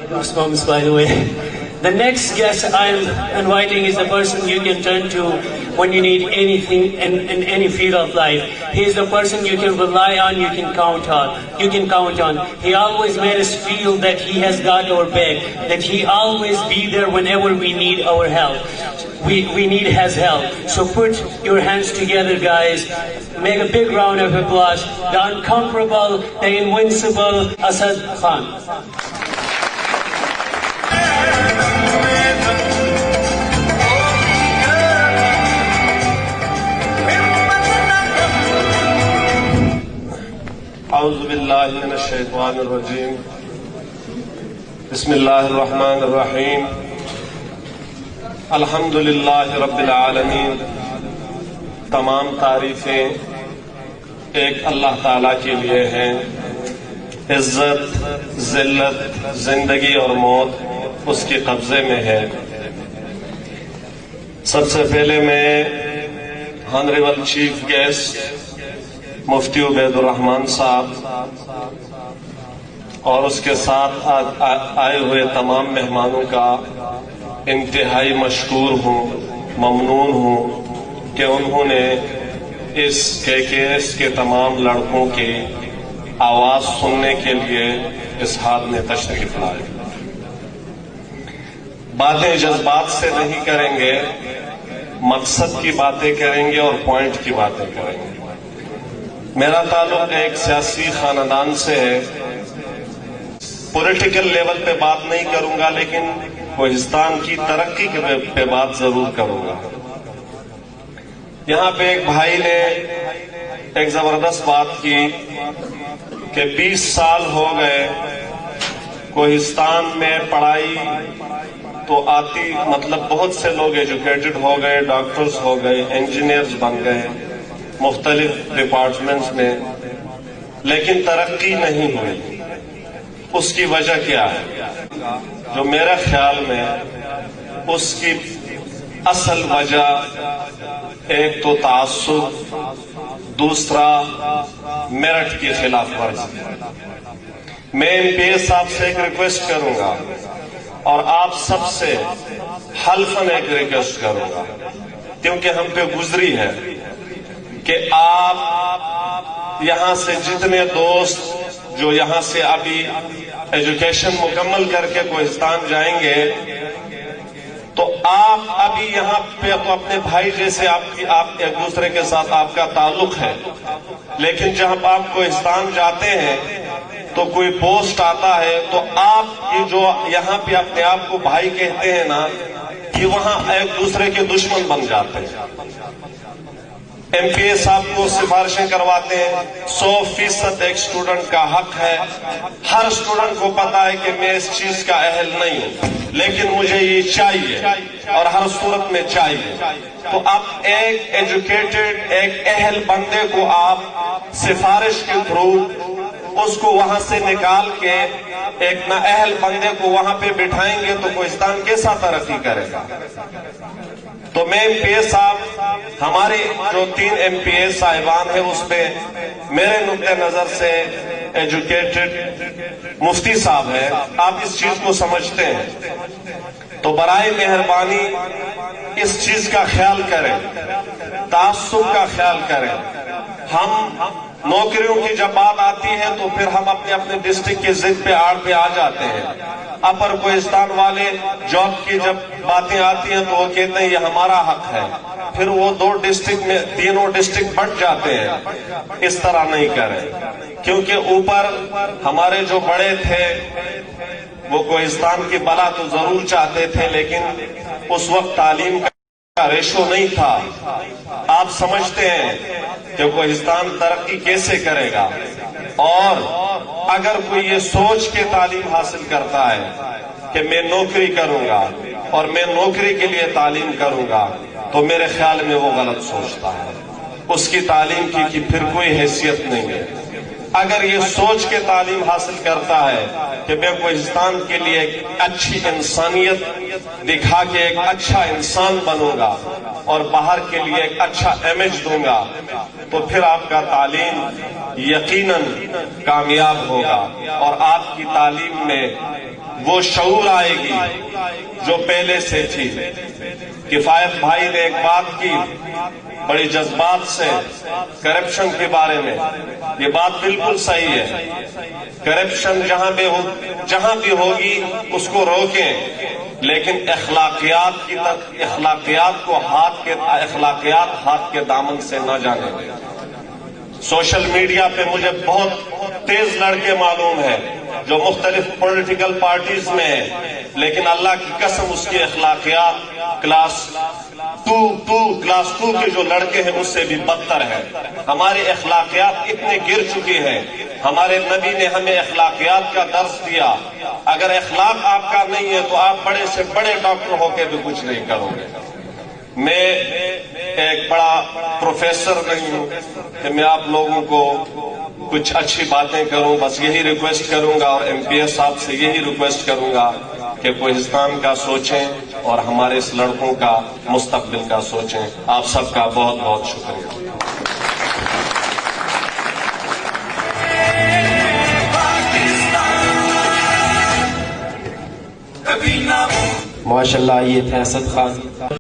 goosebumps, by the way. The next guest I'm inviting is the person you can turn to when you need anything in any field of life. He's the person you can rely on, you can count on. He always made us feel that he has got our back, that he always be there whenever we need our help. We need his help. So put your hands together, guys. Make a big round of applause. The incomparable, the invincible Asad Khan. اعوذ باللہ من الشیطان الرجیم بسم اللہ الرحمن الرحیم الحمدللہ رب العالمین. تمام تعریفیں ایک اللہ تعالیٰ کے لیے ہیں. عزت، ذلت، زندگی اور موت اس کے قبضے میں ہے. سب سے پہلے میں آنریبل چیف گیسٹ مفتی عبید الرحمان صاحب اور اس کے ساتھ آئے ہوئے تمام مہمانوں کا انتہائی مشکور ہوں، ممنون ہوں کہ انہوں نے اس KKS کے تمام لڑکوں کی آواز سننے کے لیے اس ہاتھ میں تشریف لائے. باتیں جذبات سے نہیں کریں گے، مقصد کی باتیں کریں گے اور پوائنٹ کی باتیں کریں گے. میرا تعلق ایک سیاسی خاندان سے ہے. پولیٹیکل لیول پہ بات نہیں کروں گا لیکن کوہستان کی ترقی پہ بات ضرور کروں گا. یہاں پہ ایک بھائی نے ایک زبردست بات کی کہ 20 سال ہو گئے کوہستان میں پڑھائی تو آتی، مطلب بہت سے لوگ ایجوکیٹڈ ہو گئے، ڈاکٹرز ہو گئے، انجینئرز بن گئے مختلف ڈپارٹمنٹس میں، لیکن ترقی نہیں ہوئی. اس کی وجہ کیا ہے؟ جو میرے خیال میں اس کی اصل وجہ ایک تو تعصب، دوسرا میرٹ کی خلاف ورزی. میں MP صاحب سے ایک ریکویسٹ کروں گا اور آپ سب سے حلفاً ایک ریکویسٹ کروں گا کیونکہ ہم پہ گزری ہے کہ آپ یہاں سے جتنے دوست جو یہاں سے ابھی ایجوکیشن مکمل کر کے کوہستان جائیں گے تو آپ ابھی یہاں پہ تو اپنے بھائی جیسے آپ ایک دوسرے کے ساتھ آپ کا تعلق ہے، لیکن جب آپ کوہستان جاتے ہیں تو کوئی پوسٹ آتا ہے تو آپ یہ جو یہاں پہ اپنے آپ کو بھائی کہتے ہیں نا، یہ وہاں ایک دوسرے کے دشمن بن جاتے ہیں. MP صاحب کو سفارشیں کرواتے ہیں. 100% ایک اسٹوڈنٹ کا حق ہے. ہر اسٹوڈنٹ کو پتا ہے کہ میں اس چیز کا اہل نہیں ہوں لیکن مجھے یہ چاہیے اور ہر صورت میں چاہیے. تو آپ ایک ایجوکیٹڈ، ایک اہل بندے کو آپ سفارش کے تھرو اس کو وہاں سے نکال کے ایک نا اہل بندے کو وہاں پہ بٹھائیں گے تو کوہستان کیسا ترقی کرے گا؟ تو میں MP صاحب، ہمارے جو 3 MP صاحبان ہیں اس پہ میرے نقطہ نظر سے ایجوکیٹڈ مفتی صاحب ہیں، آپ اس چیز کو سمجھتے ہیں تو برائے مہربانی اس چیز کا خیال کریں، تعصب کا خیال کریں. ہم نوکریوں کی جب بات آتی ہے تو پھر ہم اپنے ڈسٹرکٹ کے ضد پہ آڑ پہ آ جاتے ہیں. اپر کوہستان والے جاب کی جب باتیں آتی ہیں تو وہ کہتے ہیں یہ ہمارا حق ہے، پھر وہ 2 ڈسٹرکٹ میں تینوں ڈسٹرکٹ بٹ جاتے ہیں. اس طرح نہیں کریں کیونکہ اوپر ہمارے جو بڑے تھے وہ کوہستان کی بلا تو ضرور چاہتے تھے لیکن اس وقت تعلیم کا ریشو نہیں تھا. آپ سمجھتے ہیں کہ کوہستان ترقی کیسے کرے گا، اور اگر کوئی یہ سوچ کے تعلیم حاصل کرتا ہے کہ میں نوکری کروں گا اور میں نوکری کے لیے تعلیم کروں گا تو میرے خیال میں وہ غلط سوچتا ہے. اس کی تعلیم کی پھر کوئی حیثیت نہیں ہے. اگر یہ سوچ کے تعلیم حاصل کرتا ہے کہ میں کوہستان کے لیے ایک اچھی انسانیت دکھا کے ایک اچھا انسان بنوں گا اور باہر کے لیے ایک اچھا امیج دوں گا تو پھر آپ کا تعلیم یقیناً کامیاب ہوگا اور آپ کی تعلیم میں وہ شعور آئے گی جو پہلے سے تھی. کفایت بھائی نے ایک بات کی بڑی جذبات سے کرپشن کے بارے میں. یہ بات بالکل صحیح ہے. کرپشن جہاں بھی ہوگی اس کو روکیں، لیکن اخلاقیات کو ہاتھ کے دامن سے نہ جانے دیں. سوشل میڈیا پہ مجھے بہت تیز لڑکے معلوم ہے جو مختلف پولیٹیکل پارٹیز میں ہیں، لیکن اللہ کی قسم اس کی اخلاقیات کلاس ٹو کے جو لڑکے ہیں اس سے بھی بدتر ہے. ہماری اخلاقیات اتنے گر چکی ہیں. ہمارے نبی نے ہمیں اخلاقیات کا درس دیا. اگر اخلاق آپ کا نہیں ہے تو آپ بڑے سے بڑے ڈاکٹر ہو کے بھی کچھ نہیں کرو گے. میں ایک بڑا پروفیسر نہیں ہوں کہ میں آپ لوگوں کو کچھ اچھی باتیں کروں. بس یہی ریکویسٹ کروں گا اور ایم پی ایس صاحب سے یہی ریکویسٹ کروں گا کہ کوہستان کا سوچیں اور ہمارے اس لڑکوں کا مستقبل کا سوچیں. آپ سب کا بہت بہت شکریہ. ماشاءاللہ یہ تھے اسد خان.